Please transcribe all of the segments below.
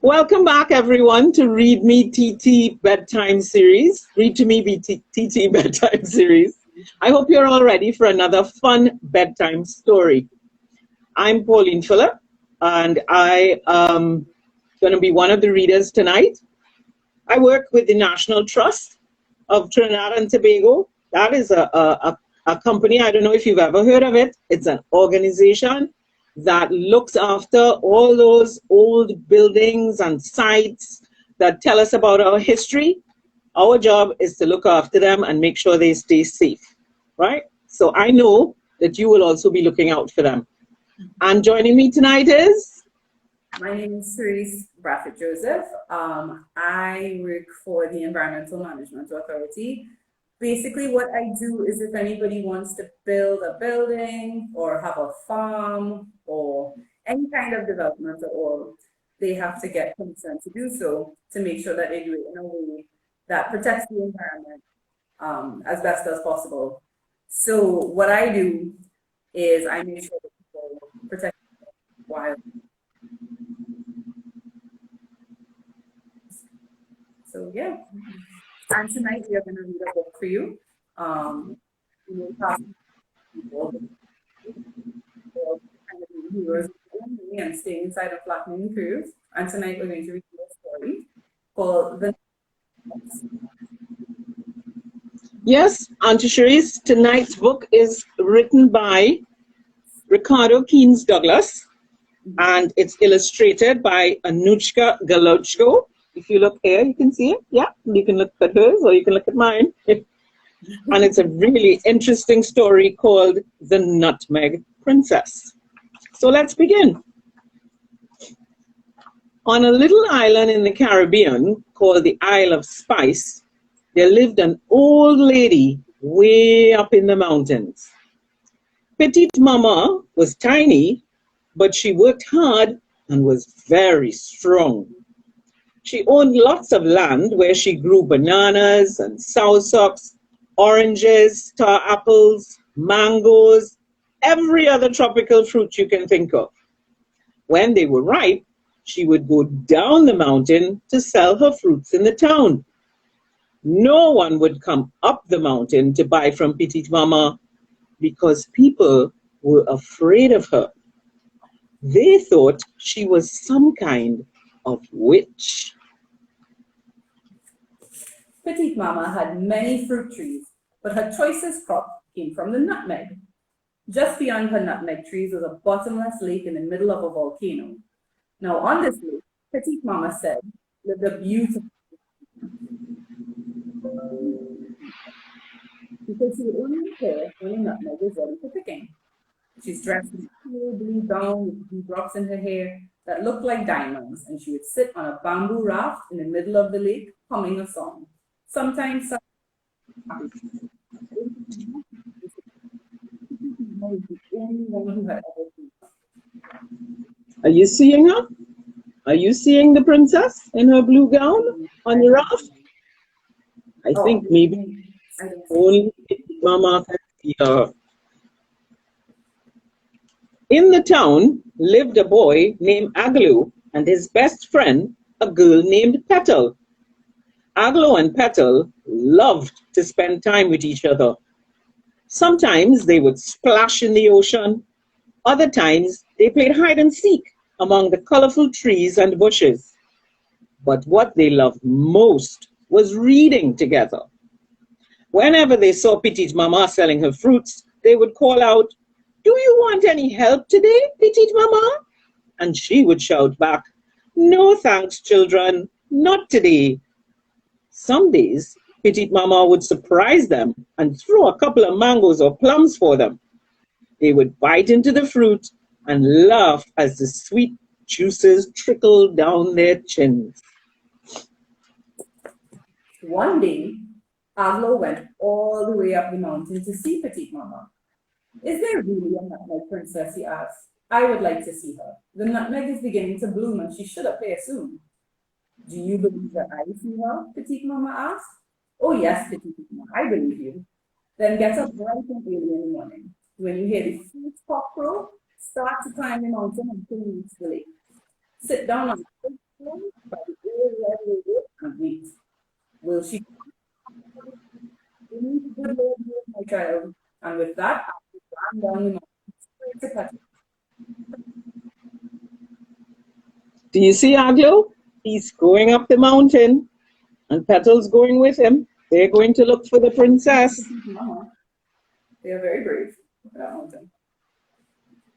Welcome back, everyone, to Read Me TT Bedtime Series. Read2Me TT Bedtime Series. I hope you're all ready for another fun bedtime story. I'm Pauline Philip, and I am going to be one of the readers tonight. I work with the National Trust of Trinidad and Tobago. That is a company, I don't know if you've ever heard of it. It's an organization that looks after all those old buildings and sites that tell us about our history. Our job is to look after them and make sure they stay safe, right? So I know that you will also be looking out for them. And joining me tonight is? My name is Cherisse Braithwaite Joseph. I work for the Environmental Management Authority. Basically, what I do is if anybody wants to build a building or have a farm or any kind of development at all, they have to get consent to do so to make sure that they do it in a way that protects the environment as best as possible. So what I do is I make sure that people protect wild. So yeah. And tonight we are going to read a book for you. And staying inside a flattening curve. And tonight we're going to read a story called The. Yes, Auntie Cherisse, tonight's book is written by Ricardo Keynes Douglas, and it's illustrated by Anushka Galochko. If you look here, you can see it. Yeah, you can look at hers or you can look at mine. And it's a really interesting story called The Nutmeg Princess. So let's begin. On a little island in the Caribbean called the Isle of Spice, there lived an old lady way up in the mountains. Petite Mama was tiny, but she worked hard and was very strong. She owned lots of land where she grew bananas and soursop, oranges, star apples, mangoes, every other tropical fruit you can think of. When they were ripe, she would go down the mountain to sell her fruits in the town. No one would come up the mountain to buy from Petite Mama because people were afraid of her. They thought she was some kind of witch. Petite Mama had many fruit trees, but her choicest crop came from the nutmeg. Just beyond her nutmeg trees was a bottomless lake in the middle of a volcano. Now on this lake, Petite Mama said, lived a beautiful because she would only appear when the nutmeg was ready for picking. She's dressed in a cool blue gown with blue drops in her hair that looked like diamonds, and she would sit on a bamboo raft in the middle of the lake humming a song. Sometimes Are you seeing her? Are you seeing the princess in her blue gown on the raft? I think maybe only Mama can see her. In the town lived a boy named Aglo and his best friend, a girl named Petal. Aglo and Petal loved to spend time with each other. Sometimes they would splash in the ocean. Other times they played hide and seek among the colorful trees and bushes. But what they loved most was reading together. Whenever they saw Petite Mama selling her fruits, they would call out, "Do you want any help today, Petite Mama?" And she would shout back, "No thanks, children, not today." Some days, Petite Mama would surprise them and throw a couple of mangoes or plums for them. They would bite into the fruit and laugh as the sweet juices trickled down their chins. One day, Aglo went all the way up the mountain to see Petite Mama. "Is there really a nutmeg princess?" he asked. "I would like to see her. The nutmeg is beginning to bloom and she should appear soon." "Do you believe that I see her?" Petite Mama asked. "Oh yes, Petite Mama, I believe you." "Then get up bright and early in the morning. When you hear the first cock crow, start to climb the mountain until you reach the lake. Sit down on the By the old red lady and wait. Will she? You need to good Lord, you, my child. And with that, I ran down the mountain straight to Petal. Do you see Aglo? He's going up the mountain, and Petal's going with him. They're going to look for the princess. Mama. They are very brave for that mountain.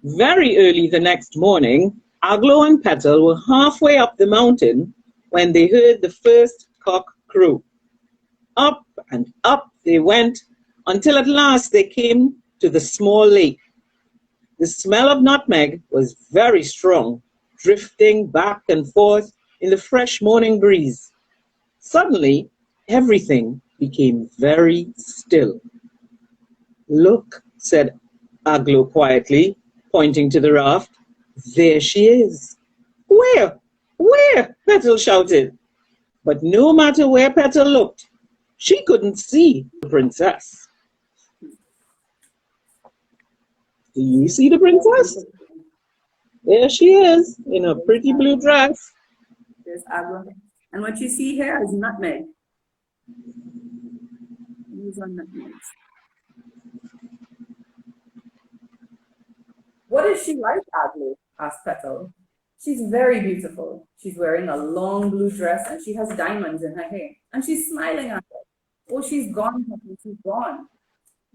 Very early the next morning, Aglo and Petal were halfway up the mountain when they heard the first cock crow. Up and up they went until at last they came to the small lake. The smell of nutmeg was very strong, drifting back and forth in the fresh morning breeze. Suddenly, everything became very still. "Look," said Aglo quietly, pointing to the raft. "There she is." "Where? Where?" Petal shouted. But no matter where Petal looked, she couldn't see the princess. Do you see the princess? There she is, in a pretty blue dress. There's Aglo. And what you see here is nutmeg. These are nutmegs. What is she like, Aglo? Asked Petal. She's very beautiful. She's wearing a long blue dress and she has diamonds in her hair. And she's smiling at us. Oh, she's gone, Petal. She's gone.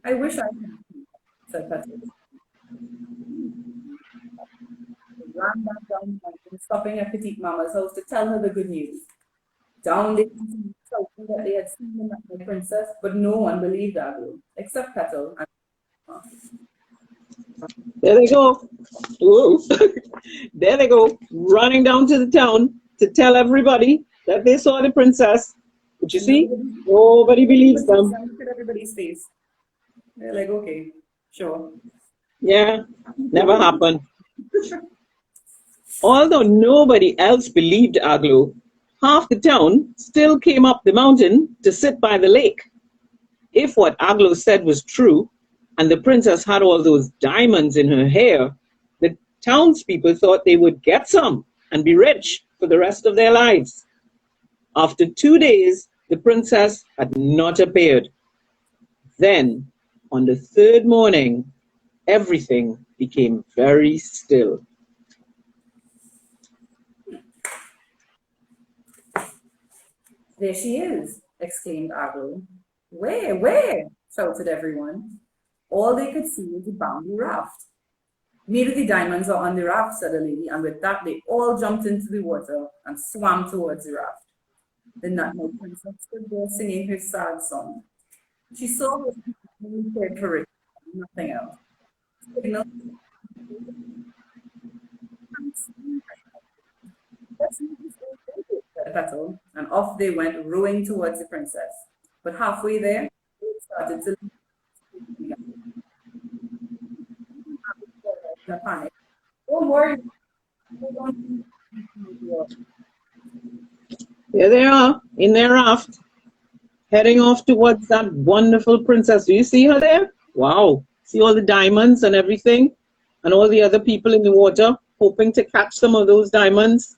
I wish I could see her, said Petal. They ran back down the mountain, stopping at Petite Mama's house to tell her the good news. Down they continued shouting that they had seen the nutmeg princess, but no one believed Aglo, except Petal and There they go. Whoa. There they go, running down to the town to tell everybody that they saw the princess. But you see, nobody believes them. Look at everybody's face. They're like, okay, sure. Yeah, never happened. Although nobody else believed Aglo, half the town still came up the mountain to sit by the lake. If what Aglo said was true, and the princess had all those diamonds in her hair, the townspeople thought they would get some and be rich for the rest of their lives. After 2 days, the princess had not appeared. Then, on the third morning, everything became very still. There she is, exclaimed Aglo. Where, where? Shouted everyone. All they could see was the bamboo raft. Maybe the diamonds are on the raft, said the lady, and with that they all jumped into the water and swam towards the raft. The nutmeg princess stood there singing her sad song. She saw what she cared for it, nothing else. Signal. Said Petal, and off they went rowing towards the princess. But halfway there, they started to in a panic. Don't worry. There they are, in their raft, heading off towards that wonderful princess. Do you see her there? Wow. See all the diamonds and everything? And all the other people in the water, hoping to catch some of those diamonds.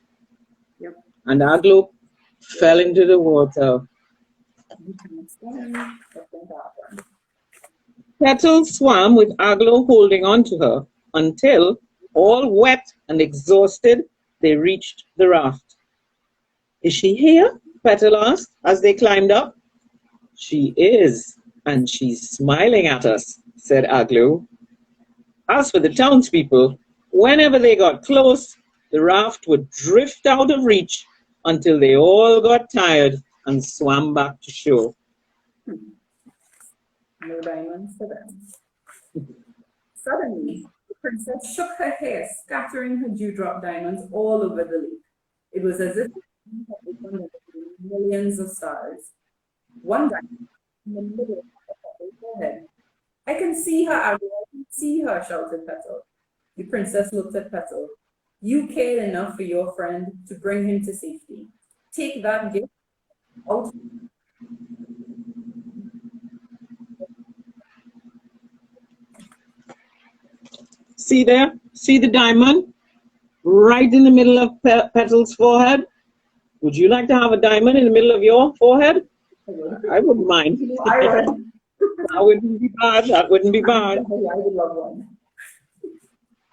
Yep. And Aglo fell into the water. Petal swam with Aglo holding on to her until, all wet and exhausted, they reached the raft. Is she here? Petal asked as they climbed up. She is, and she's smiling at us, said Aglo. As for the townspeople, whenever they got close, the raft would drift out of reach until they all got tired and swam back to shore. No diamonds for them. Suddenly, the princess shook her hair, scattering her dewdrop diamonds all over the lake. It was as if millions of stars. One diamond in the middle of her forehead. I can see her, Aglo, I can see her, shouted Petal. The princess looked at Petal. You cared enough for your friend to bring him to safety. Take that gift out. See there? See the diamond? Right in the middle of Petal's forehead? Would you like to have a diamond in the middle of your forehead? I wouldn't mind. I would. That wouldn't be bad. That wouldn't be bad. I would love one.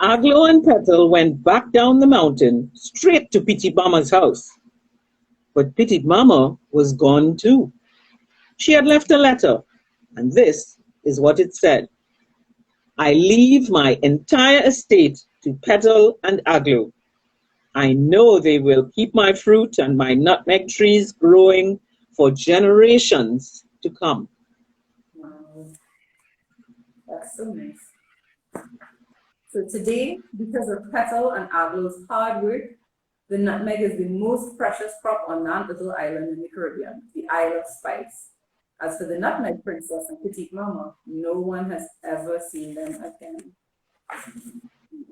Aglo and Petal went back down the mountain, straight to Petite Mama's house. But Petite Mama was gone too. She had left a letter, and this is what it said. I leave my entire estate to Petal and Aglo. I know they will keep my fruit and my nutmeg trees growing for generations to come. Wow. That's so nice. So today, because of Petal and Aglo's hard work, the nutmeg is the most precious crop on that little island in the Caribbean, the Isle of Spice. As for the nutmeg princess and Petite Mama, no one has ever seen them again.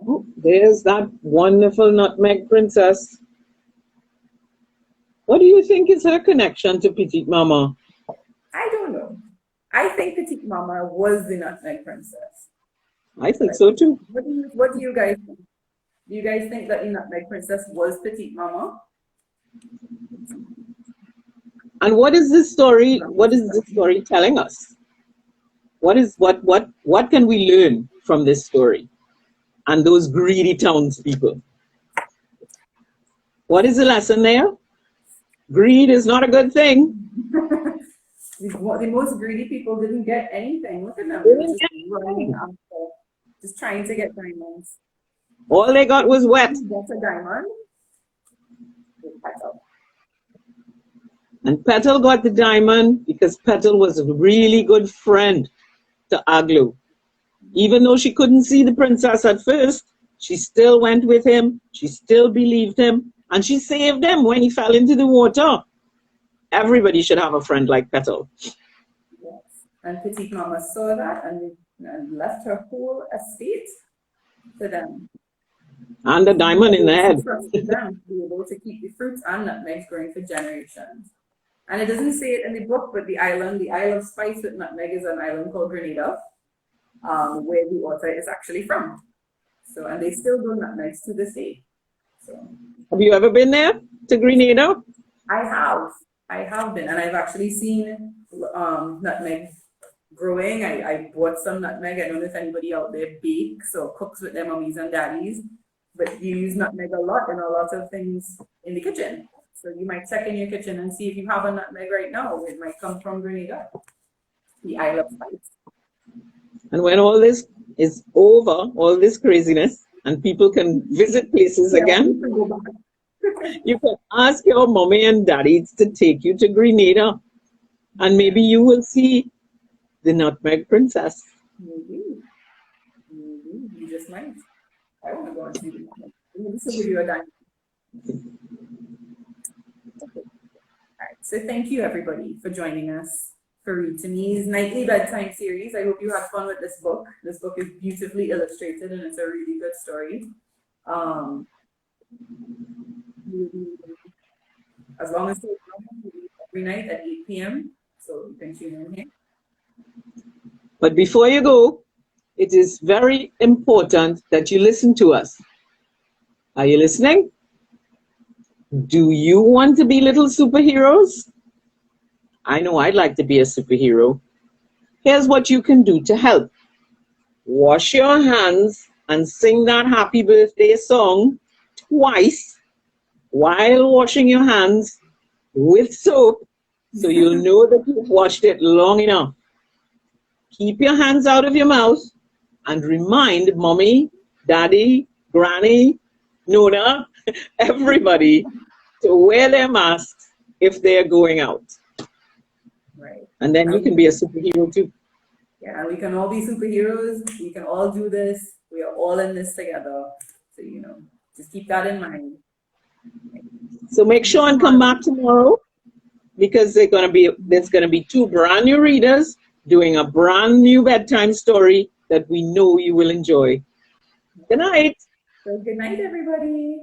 Oh, there's that wonderful nutmeg princess. What do you think is her connection to Petite Mama? I don't know. I think Petite Mama was the nutmeg princess. I think so too. What do you guys think? Do you guys think that the nutmeg princess was Petite Mama? And what is this story? What is this story telling us? What can we learn from this story and those greedy townspeople? What is the lesson there? Greed is not a good thing. The most greedy people didn't get anything. Look at them. Just trying to get diamonds. All they got was wet. That's a diamond. And Petal got the diamond because Petal was a really good friend to Aglo. Even though she couldn't see the princess at first, she still went with him, she still believed him, and she saved him when he fell into the water. Everybody should have a friend like Petal. Yes. And Petite Mama saw that and left her whole estate to them. And a diamond in the head. Trusted them to be able to keep the fruits and nutmegs growing for generations. And it doesn't say it in the book, but the Isle of Spice with nutmeg is an island called Grenada, where the author is actually from. So, and they still grow nutmegs to this day. So, have you ever been there to Grenada? I have been, and I've actually seen nutmeg growing. I bought some nutmeg. I don't know if anybody out there bakes or cooks with their mummies and daddies, but you use nutmeg a lot in a lot of things in the kitchen. So you might check in your kitchen and see if you have a nutmeg right now. It might come from Grenada, the Isle of Spice. And when all this is over, all this craziness, and people can visit places again, you can ask your mommy and daddy to take you to Grenada, and maybe you will see the nutmeg princess. Maybe. You just might. I want to go and see the nutmeg. This will give you a diamond. Okay. All right. So thank you everybody for joining us for Read2Me's nightly bedtime series. I hope you had fun with this book. This book is beautifully illustrated and it's a really good story. As long as it's every night at 8 p.m. So you can tune in here. But before you go, it is very important that you listen to us. Are you listening? Do you want to be little superheroes? I know I'd like to be a superhero. Here's what you can do to help. Wash your hands and sing that happy birthday song twice while washing your hands with soap, so you'll know that you've washed it long enough. Keep your hands out of your mouth and remind mommy, daddy, granny, Nona, everybody to wear their masks if they're going out. Right. And then you can be a superhero too. Yeah, we can all be superheroes. We can all do this. We are all in this together. So, just keep that in mind. So make sure and come back tomorrow, because there's going to be two brand new readers doing a brand new bedtime story that we know you will enjoy. Good night. So good night, everybody.